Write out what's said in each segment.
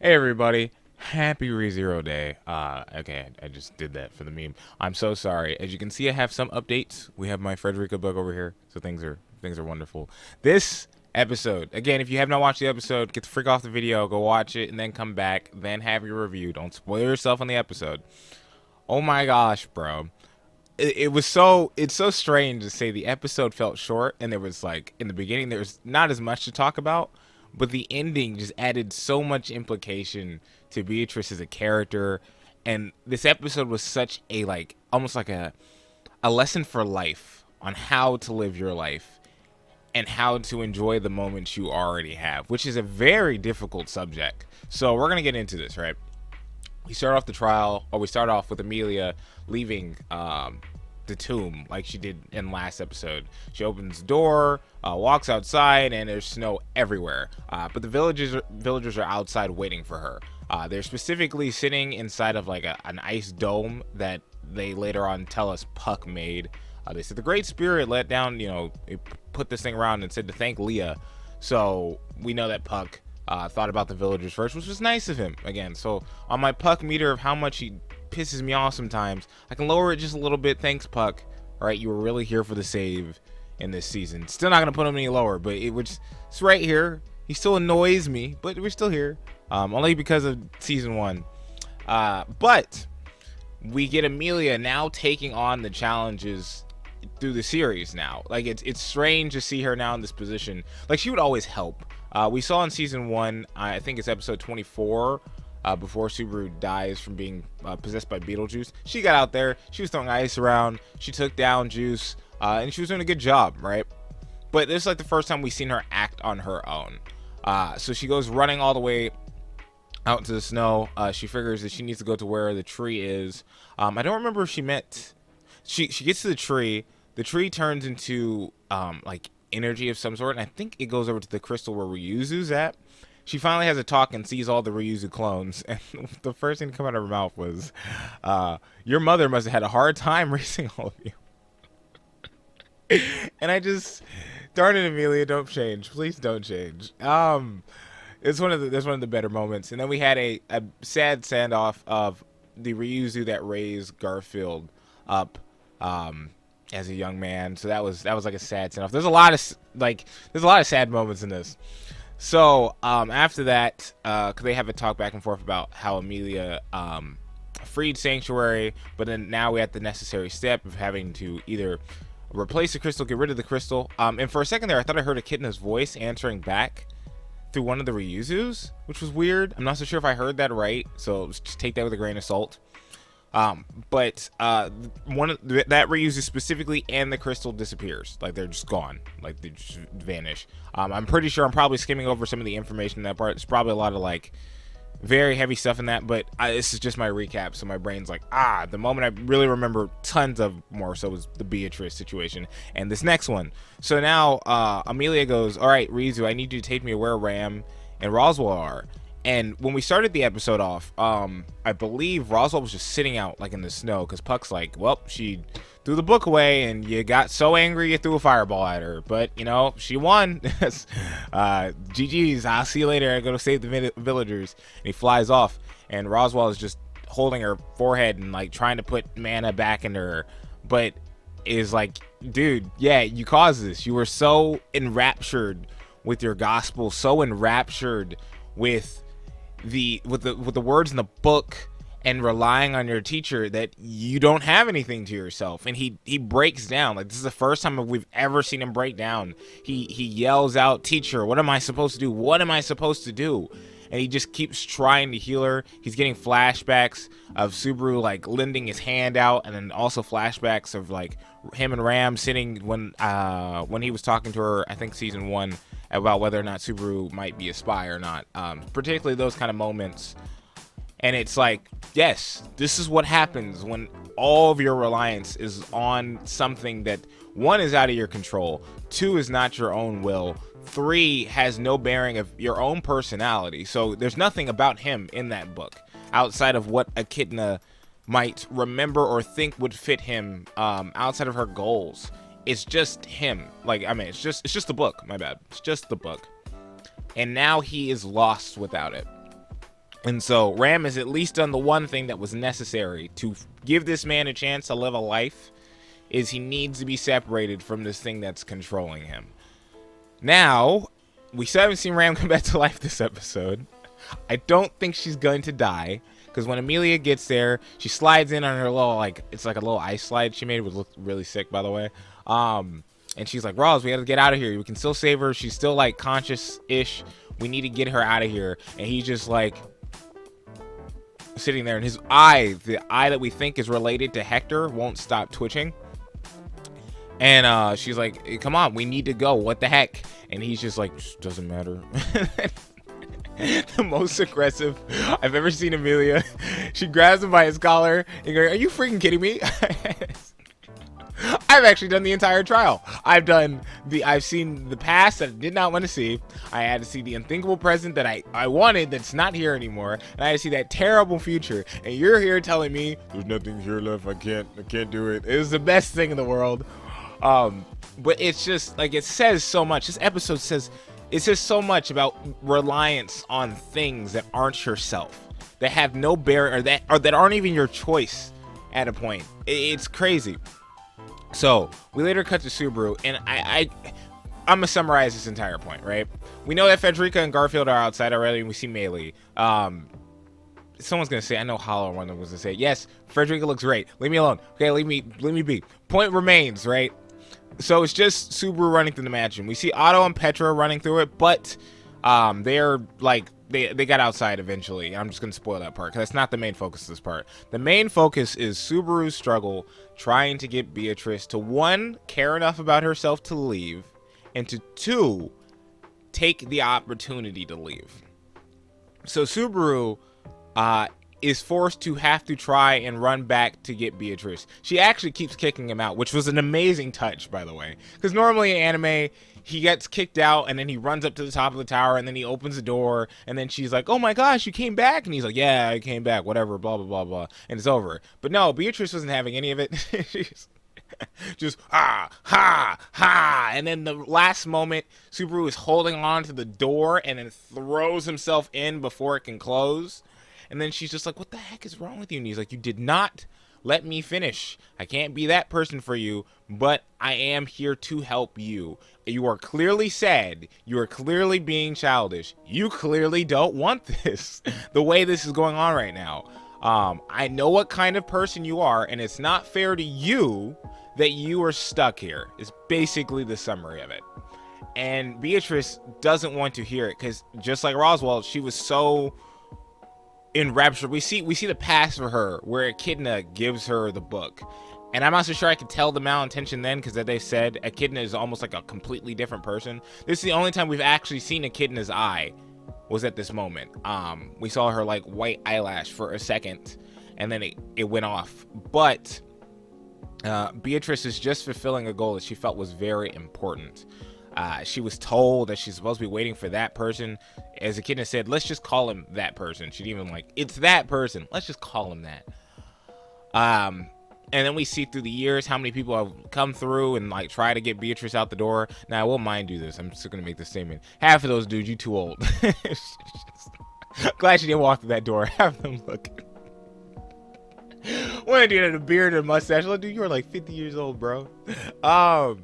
Hey everybody, happy Rezero Day. Okay, I just did that for the meme. I'm so sorry. As you can see, I have some updates. We have my Frederica bug over here, so things are wonderful. This episode, again, if you have not watched the episode, get the freak off the video, go watch it, and then come back, then have your review. Don't spoil yourself on the episode. Oh my gosh, bro. It's so strange to say the episode felt short, and there was like in the beginning there was not as much to talk about, but the ending just added so much implication to Beatrice as a character. And this episode was such a like almost like a lesson for life on how to live your life and how to enjoy the moments you already have, which is a very difficult subject. So we're gonna get into this, right? We start off the trial, or we start off with Amelia leaving the tomb like she did in last episode. She opens the door, walks outside, and there's snow everywhere. But the villagers are outside waiting for her. They're specifically sitting inside of like an ice dome that they later on tell us Puck made. They said the Great Spirit let down, it put this thing around and said to thank Leah. So we know that Puck thought about the villagers first, which was nice of him. Again, so on my Puck meter of how much he pisses me off sometimes, I can lower it just a little bit. Thanks, Puck. All right, you were really here for the save in this season. Still not gonna put him any lower, but it's right here. He still annoys me, but we're still here. Only because of season 1. But we get Amelia now taking on the challenges through the series now. Like it's strange to see her now in this position. Like she would always help. We saw in season 1, I think it's episode 24, before Subaru dies from being possessed by Beetlejuice. She got out there, she was throwing ice around, she took down Juice, and she was doing a good job, right? But this is like the first time we've seen her act on her own. So she goes running all the way out into the snow. She figures that she needs to go to where the tree is. I don't remember if she met. She gets to the tree. The tree turns into like energy of some sort, and I think it goes over to the crystal where Ryuzu's at. She finally has a talk and sees all the Ryuzu clones, and the first thing to come out of her mouth was, "Your mother must have had a hard time raising all of you." And I just, darn it, Amelia, don't change, please don't change. It's that's one of the better moments. And then we had a sad standoff of the Ryuzu that raised Garfield up as a young man. So that was like a sad standoff. There's a lot of sad moments in this. So after that, they have a talk back and forth about how Amelia freed Sanctuary, but then now we have the necessary step of having to either replace the crystal, get rid of the crystal. And for a second there, I thought I heard Echidna's voice answering back through one of the Ryuzus, which was weird. I'm not so sure if I heard that right, so just take that with a grain of salt. But one of that Ryuzu specifically and the crystal disappears. Like they're just gone. Like they just vanish. I'm pretty sure I'm probably skimming over some of the information in that part. There's probably a lot of like very heavy stuff in that, but this is just my recap, so my brain's like, the moment I really remember tons of more so was the Beatrice situation and this next one. So now Amelia goes, all right, Ryuzu, I need you to take me where Ram and Roswaal are. And when we started the episode off, I believe Roswaal was just sitting out like in the snow because Puck's like, well, she threw the book away and you got so angry you threw a fireball at her, but she won. GG's, I'll see you later, I gotta save the villagers. And he flies off, and Roswaal is just holding her forehead and like trying to put mana back into her, but is like, dude, yeah, you caused this. You were so enraptured with your gospel, so enraptured with the words in the book and relying on your teacher that you don't have anything to yourself. And he breaks down. Like this is the first time we've ever seen him break down. He yells out, teacher, what am I supposed to do? What am I supposed to do? And he just keeps trying to heal her. He's getting flashbacks of Subaru like lending his hand out, and then also flashbacks of like him and Ram sitting when he was talking to her, I think season 1, about whether or not Subaru might be a spy or not. Particularly those kind of moments. And it's like, yes, this is what happens when all of your reliance is on something that, 1, is out of your control, 2, is not your own will, 3, has no bearing of your own personality. So there's nothing about him in that book outside of what Echidna might remember or think would fit him, outside of her goals. It's just him. Like, I mean, it's just the book. My bad. It's just the book. And now he is lost without it. And so Ram has at least done the one thing that was necessary to give this man a chance to live a life, is he needs to be separated from this thing that's controlling him. Now, we still haven't seen Ram come back to life this episode. I don't think she's going to die, because when Amelia gets there, she slides in on her little, like, it's like a little ice slide she made, which looked really sick, by the way. And she's like, Ross, we gotta get out of here. We can still save her. She's still, like, conscious-ish. We need to get her out of here. And he's just, like, sitting there, and his eye, the eye that we think is related to Hector, won't stop twitching. And she's like, hey, come on, we need to go. What the heck? And he's just like, doesn't matter. The most aggressive I've ever seen Amelia. She grabs him by his collar and goes, are you freaking kidding me? I've actually done the entire trial. I've seen the past that I did not want to see. I had to see the unthinkable present that I wanted that's not here anymore. And I had to see that terrible future. And you're here telling me there's nothing here left. I can't do it. It was the best thing in the world. But it's just like, it says so much. This episode says so much about reliance on things that aren't yourself, that have no barrier, or that aren't even your choice at a point. It's crazy. So we later cut to Subaru, and I'm gonna summarize this entire point, right? We know that Frederica and Garfield are outside already, and we see Maylee. Someone's gonna say, I know Hollow one was gonna say, yes, Frederica looks great. Leave me alone. Okay, leave me be. Point remains, right? So it's just Subaru running through the mansion. We see Otto and Petra running through it, but they're like, they got outside eventually. I'm just gonna spoil that part because that's not the main focus of this part. The main focus is Subaru's struggle trying to get Beatrice to, one, care enough about herself to leave, and to, two, take the opportunity to leave. So Subaru is forced to have to try and run back to get Beatrice. She actually keeps kicking him out, which was an amazing touch, by the way. Because normally in anime, he gets kicked out, and then he runs up to the top of the tower, and then he opens the door, and then she's like, oh my gosh, you came back? And he's like, yeah, I came back, whatever, blah, blah, blah, blah. And it's over. But no, Beatrice wasn't having any of it. She's just, ha, ha, ha. And then the last moment, Subaru is holding on to the door, and then throws himself in before it can close. And then she's just like, what the heck is wrong with you? And he's like, you did not let me finish. I can't be that person for you, but I am here to help you. You are clearly sad. You are clearly being childish. You clearly don't want this, the way this is going on right now. I know what kind of person you are, and it's not fair to you that you are stuck here, is basically the summary of it. And Beatrice doesn't want to hear it, because just like Roswaal, she was so enraptured. We see the past for her, where Echidna gives her the book. And I'm not so sure I could tell the malintention then, because they said Echidna is almost like a completely different person. This is the only time we've actually seen Echidna's eye, was at this moment. We saw her like white eyelash for a second, and then it went off. But Beatrice is just fulfilling a goal that she felt was very important. She was told that she's supposed to be waiting for that person. As Echidna said, let's just call him that person. She'd even like, it's that person. Let's just call him that. And then we see through the years how many people have come through and like try to get Beatrice out the door. Now, I won't mind do this. I'm just going to make this statement. Half of those dudes, you too old. Glad she didn't walk through that door. Have them look. One dude had a beard and a mustache. Like, dude, you were like 50 years old, bro. Oh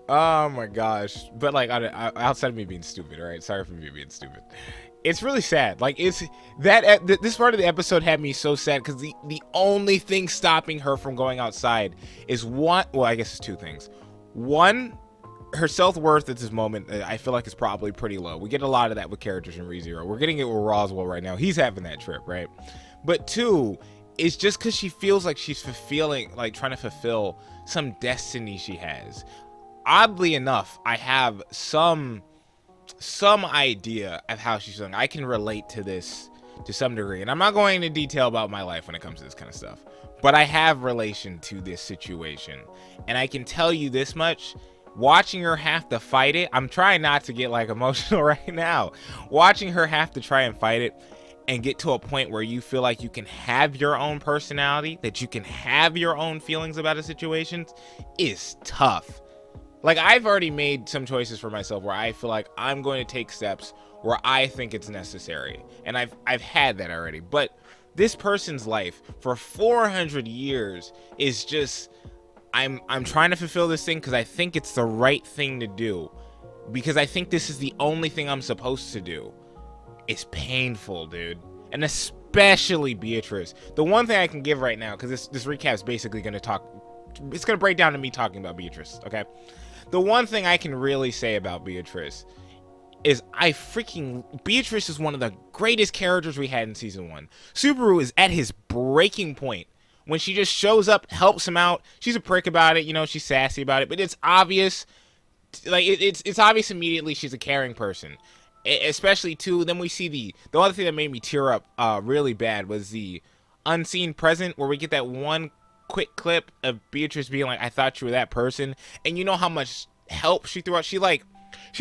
my gosh. But like, outside of me being stupid, all right? Sorry for me being stupid. It's really sad. Like, it's that this part of the episode had me so sad because the only thing stopping her from going outside is one. Well, I guess it's two things. One, her self-worth at this moment, I feel like, is probably pretty low. We get a lot of that with characters in ReZero. We're getting it with Roswaal right now. He's having that trip, right? But two, it's just because she feels like she's trying to fulfill some destiny she has. Oddly enough, I have some idea of how she's feeling. I can relate to this to some degree, and I'm not going into detail about my life when it comes to this kind of stuff, but I have relation to this situation, and I can tell you this much: watching her have to fight it, I'm trying not to get like emotional right now, watching her have to try and fight it and get to a point where you feel like you can have your own personality, that you can have your own feelings about a situation, is tough. Like, I've already made some choices for myself where I feel like I'm going to take steps where I think it's necessary. And I've had that already. But this person's life for 400 years is just, I'm trying to fulfill this thing because I think it's the right thing to do. Because I think this is the only thing I'm supposed to do. It's painful, dude. And especially Beatrice. The one thing I can give right now, because this recap is basically going to talk, it's going to break down to me talking about Beatrice, okay? The one thing I can really say about Beatrice is Beatrice is one of the greatest characters we had in season 1. Subaru is at his breaking point when she just shows up, helps him out. She's a prick about it, you know, she's sassy about it, but it's obvious, like, it's obvious immediately she's a caring person. Especially too, then we see the other thing that made me tear up really bad was the unseen present, where we get that one quick clip of Beatrice being like, I thought you were that person, and you know how much help she threw out. She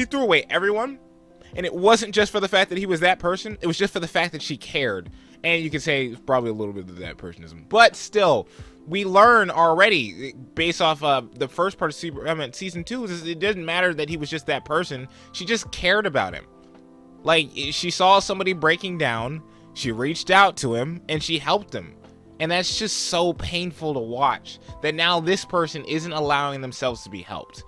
threw away everyone, and it wasn't just for the fact that he was that person, it was just for the fact that she cared. And you could say probably a little bit of that personism, but still, we learn already based off the first part of season 2 is it didn't matter that he was just that person, she just cared about him. Like, she saw somebody breaking down, she reached out to him, and she helped him. And that's just so painful to watch, that now this person isn't allowing themselves to be helped.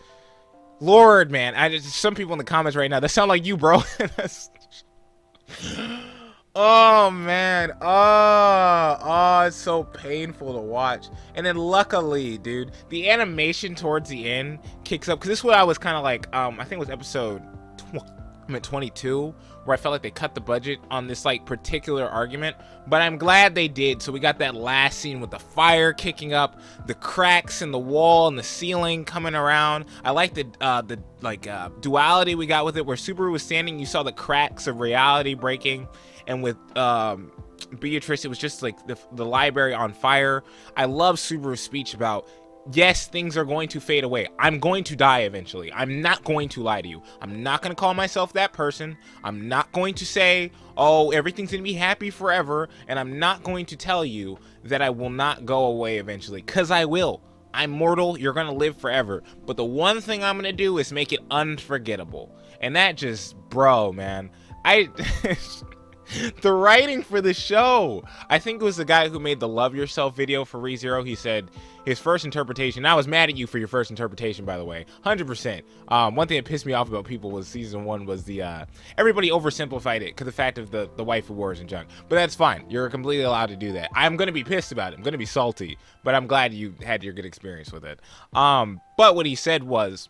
Lord, man, some people in the comments right now, that sound like you, bro. Oh, man. Oh, it's so painful to watch. And then luckily, dude, the animation towards the end kicks up, because this is what I was kind of like, I think it was episode 22, where I felt like they cut the budget on this like particular argument, but I'm glad they did. So we got that last scene with the fire kicking up, the cracks in the wall and the ceiling coming around. I like the duality we got with it, where Subaru was standing, you saw the cracks of reality breaking, and with Beatrice, it was just like the library on fire. I love Subaru's speech about, yes, things are going to fade away. I'm going to die eventually. I'm not going to lie to you. I'm not going to call myself that person. I'm not going to say, oh, everything's going to be happy forever. And I'm not going to tell you that I will not go away eventually, because I will. I'm mortal. You're going to live forever. But the one thing I'm going to do is make it unforgettable. And that just, bro, man. The writing for the show, I think it was the guy who made the Love Yourself video for Rezero. He said his first interpretation, I was mad at you for your first interpretation, by the way, 100%. One thing that pissed me off about people was season 1 was the everybody oversimplified it because the fact of the waifu wars and junk, but that's fine. You're completely allowed to do that. I'm gonna be pissed about it. I'm gonna be salty, but I'm glad you had your good experience with it. But what he said was,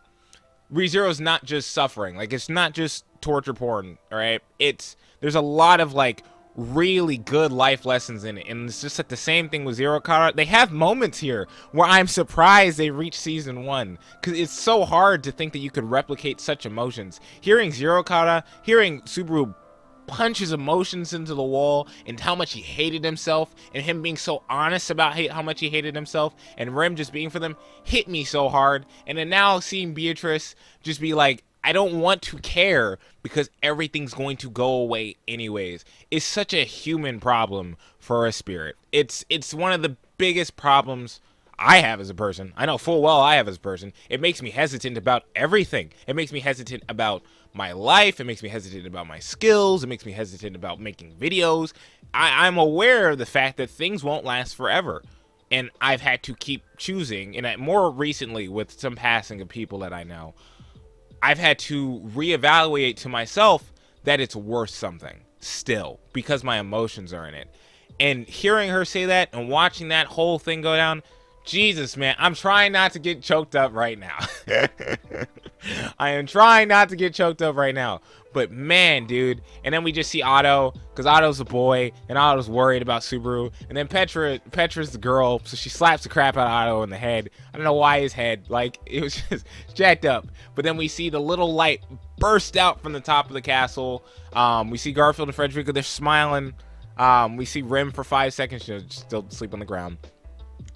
ReZero's not just suffering, like, it's not just torture porn, all right? There's a lot of like really good life lessons in it, and it's just like the same thing with Zero Kara. They have moments here where I'm surprised they reached season 1, because it's so hard to think that you could replicate such emotions. Hearing Zero Kara, hearing Subaru punch his emotions into the wall, and how much he hated himself, and him being so honest about how much he hated himself, and Rem just being for them, hit me so hard. And then now seeing Beatrice just be like, I don't want to care because everything's going to go away anyways, is such a human problem for a spirit. It's one of the biggest problems I have as a person. I know full well I have as a person. It makes me hesitant about everything. It makes me hesitant about my life. It makes me hesitant about my skills. It makes me hesitant about making videos. I'm aware of the fact that things won't last forever. And I've had to keep choosing, and more recently with some passing of people that I know, I've had to reevaluate to myself that it's worth something still, because my emotions are in it. And hearing her say that and watching that whole thing go down, Jesus, man, I'm trying not to get choked up right now. I am trying not to get choked up right now. But man, dude. And then we just see Otto, because Otto's a boy, and Otto's worried about Subaru. And then Petra's the girl, so she slaps the crap out of Otto in the head. I don't know why his head, like, it was just jacked up. But then we see the little light burst out from the top of the castle. We see Garfield and Frederica, they're smiling. We see Rim for 5 seconds, she'll still sleep on the ground.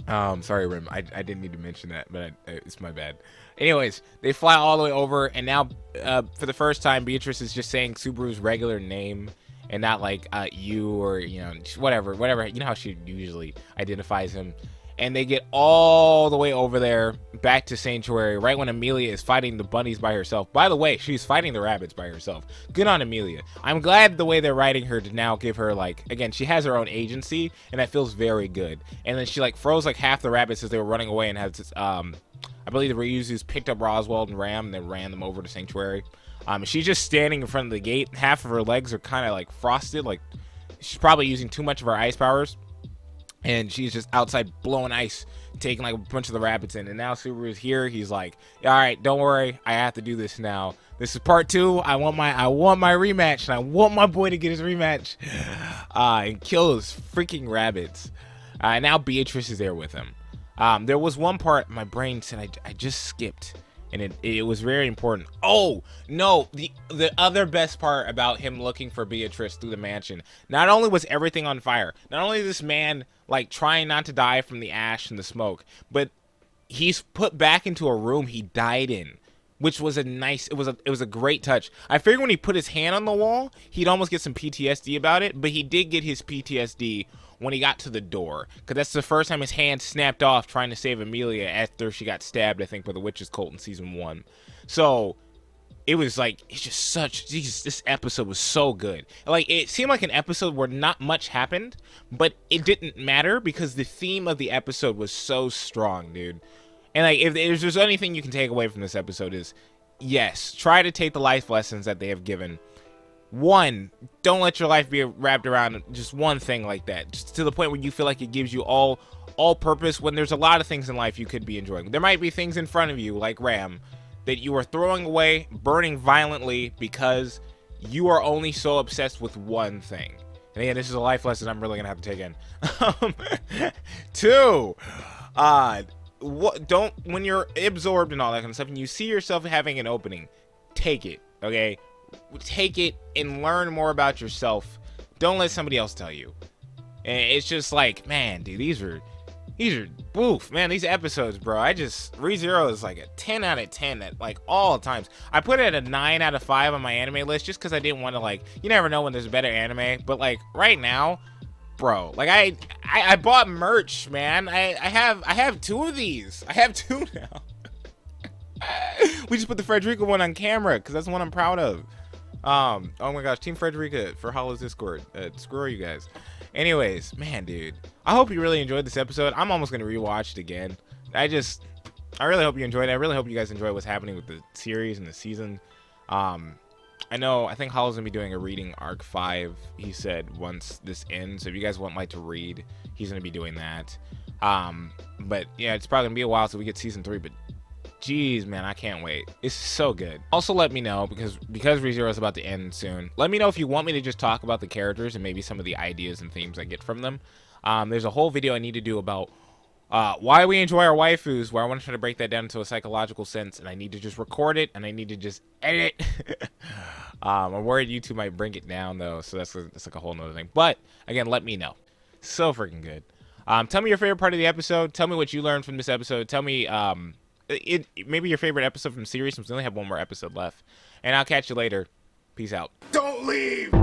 Sorry, Rim, I didn't need to mention that, but it's my bad. Anyways, they fly all the way over, and now for the first time, Beatrice is just saying Subaru's regular name and not like you, or, you know, whatever, you know how she usually identifies him. and they get all the way over there back to Sanctuary right when Amelia is fighting the bunnies by herself. By the way, she's fighting the rabbits by herself. Good on Amelia. I'm glad the way they're writing her to now give her, like, again, she has her own agency, and that feels very good. And then she, like, froze like half the rabbits as they were running away, and has this, I believe the Ryuzus picked up Roswaal and Ram and then ran them over to Sanctuary. She's just standing in front of the gate. Half of her legs are kind of like frosted, like she's probably using too much of her ice powers. And she's just outside blowing ice, taking like a bunch of the rabbits in. And now Subaru's here. He's like, all right, don't worry. I have to do this now. This is part 2. I want my rematch, and I want my boy to get his rematch and kill those freaking rabbits. Now Beatrice is there with him. There was one part my brain said I just skipped, and it was very important. Oh no, the other best part about him looking for Beatrice through the mansion, not only was everything on fire, not only this man like trying not to die from the ash and the smoke, but he's put back into a room he died in, which was it was a great touch. I figured when he put his hand on the wall, he'd almost get some PTSD about it, but he did get his PTSD when he got to the door, because that's the first time his hand snapped off trying to save Amelia after she got stabbed, I think, by the witch's cult in season 1. So it was like, it's just such, Jesus, this episode was so good. Like, it seemed like an episode where not much happened, but it didn't matter because the theme of the episode was so strong, dude. And like, if there's anything you can take away from this episode is, yes, try to take the life lessons that they have given. 1, don't let your life be wrapped around just one thing like that, just to the point where you feel like it gives you all purpose, when there's a lot of things in life you could be enjoying. There might be things in front of you, like Ram, that you are throwing away, burning violently, because you are only so obsessed with one thing. And again, this is a life lesson I'm really gonna have to take in. 2, when you're absorbed and all that kind of stuff, and you see yourself having an opening, take it, okay? Take it and learn more about yourself. Don't let somebody else tell you. And it's just like, man, dude, these are boof, man, these episodes, bro. Rezero is like a 10 out of 10 at like all times. I put it at a 9 out of 5 on my anime list just because I didn't want to, like, you never know when there's better anime, but like right now, bro, like I bought merch, man. I have 2 of these. I have 2 now. We just put the Frederica one on camera because that's the one I'm proud of. Oh my gosh, Team Frederica for Hollow's Discord. Screw you guys. Anyways, man, dude, I hope you really enjoyed this episode. I'm almost gonna rewatch it again. I really hope you enjoyed it. I really hope you guys enjoy what's happening with the series and the season. I think Hollow's gonna be doing a reading arc 5, he said, once this ends. So if you guys want to read, he's gonna be doing that. But yeah, it's probably gonna be a while till we get season 3, but jeez, man, I can't wait. It's so good. Also, let me know, because ReZero is about to end soon. Let me know if you want me to just talk about the characters and maybe some of the ideas and themes I get from them. There's a whole video I need to do about why we enjoy our waifus, where I want to try to break that down into a psychological sense, and I need to just record it, and I need to just edit it. I'm worried YouTube might bring it down, though, so that's like a whole nother thing. But, again, let me know. So freaking good. Tell me your favorite part of the episode. Tell me what you learned from this episode. Tell me, maybe your favorite episode from the series, since we only have one more episode left. And I'll catch you later. Peace out. Don't leave!